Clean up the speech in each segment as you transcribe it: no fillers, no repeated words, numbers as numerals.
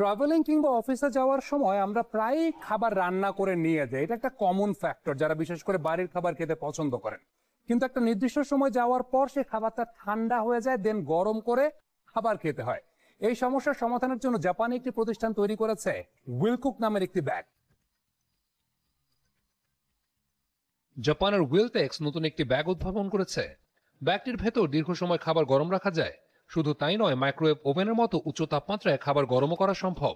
Travelling কিংবা অফিসে যাওয়ার সময় আমরা প্রায়ই খাবার রান্না করে নিয়ে যাই। এটা একটা কমন ফ্যাক্টর, যারা বিশেষ করে বাড়ির খাবার খেতে পছন্দ করেন। কিন্তু একটা নির্দিষ্ট সময় যাওয়ার পর সেই খাবারটা ঠান্ডা হয়ে যায়, দেন গরম করে খাবার খেতে হয়। এই সমস্যার সমাধানের জন্য জাপানি একটি প্রতিষ্ঠান তৈরি করেছে উইলকুক নামের একটি ব্যাগ। জাপানের উইলটেক্স নতুন একটি ব্যাগ উদ্ভাবন করেছে। ব্যাগটির ভেতর দীর্ঘ সময় খাবার গরম রাখা যায়। শুধু তাই নয়, মাইক্রোওয়েভ ওভেনের মতো উচ্চ তাপমাত্রায় খাবার গরমও করা সম্ভব।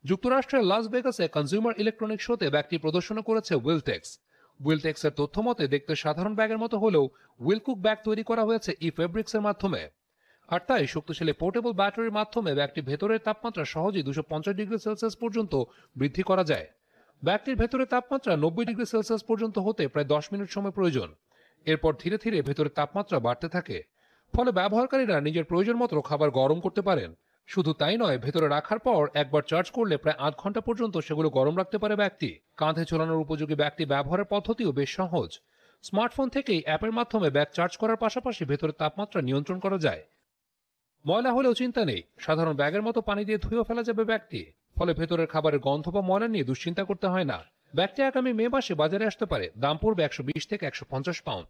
যুক্তরাষ্ট্রের লাস ভেগাসে কনজিউমার ইলেকট্রনিক শোতে ব্যাগটি প্রদর্শন করেছে উইলটেক্স। উইলটেক্সের তথ্য মতে দেখতে সাধারণ ব্যাগের মতো হলেও উইলকুক ব্যাগ তৈরি করা হয়েছে ফেব্রিক্সের মাধ্যমে। আর তাই শক্তিশালী পোর্টেবল ব্যাটারির মাধ্যমে ব্যাগটি ভেতরের তাপমাত্রা সহজেই 250 ডিগ্রি সেলসিয়াস পর্যন্ত বৃদ্ধি করা যায়। ব্যাগটির ভেতরের তাপমাত্রা 90 ডিগ্রি সেলসিয়াস পর্যন্ত হতে প্রায় 10 মিনিট সময় প্রয়োজন। এরপর ধীরে ধীরে ভেতরের তাপমাত্রা বাড়তে থাকে, ফলে ব্যবহারকারীরা নিজের প্রয়োজন মতো খাবার গরম করতে পারেন। শুধু তাই নয়, ভেতরে রাখার পর একবার চার্জ করলে প্রায় 8 ঘন্টা পর্যন্ত সেগুলো গরম রাখতে পারে ব্যাগটি। কাঁধে ঝোলানোর উপযোগী ব্যাগটি ব্যবহারের পদ্ধতিও বেশ সহজ। স্মার্টফোন থেকেই অ্যাপের মাধ্যমে ব্যাগ চার্জ করার পাশাপাশি ভেতরের তাপমাত্রা নিয়ন্ত্রণ করা যায়। ময়লা হলেও চিন্তা নেই, সাধারণ ব্যাগের মতো পানি দিয়ে ধুয়েও ফেলা যাবে ব্যাগটি। ফলে ভেতরের খাবারের গন্ধ বা ময়লা নিয়ে দুশ্চিন্তা করতে হয় না। ব্যাগটি আগামী মে মাসে বাজারে আসতে পারে। দাম পড়বে 120 থেকে 150 পাউন্ড।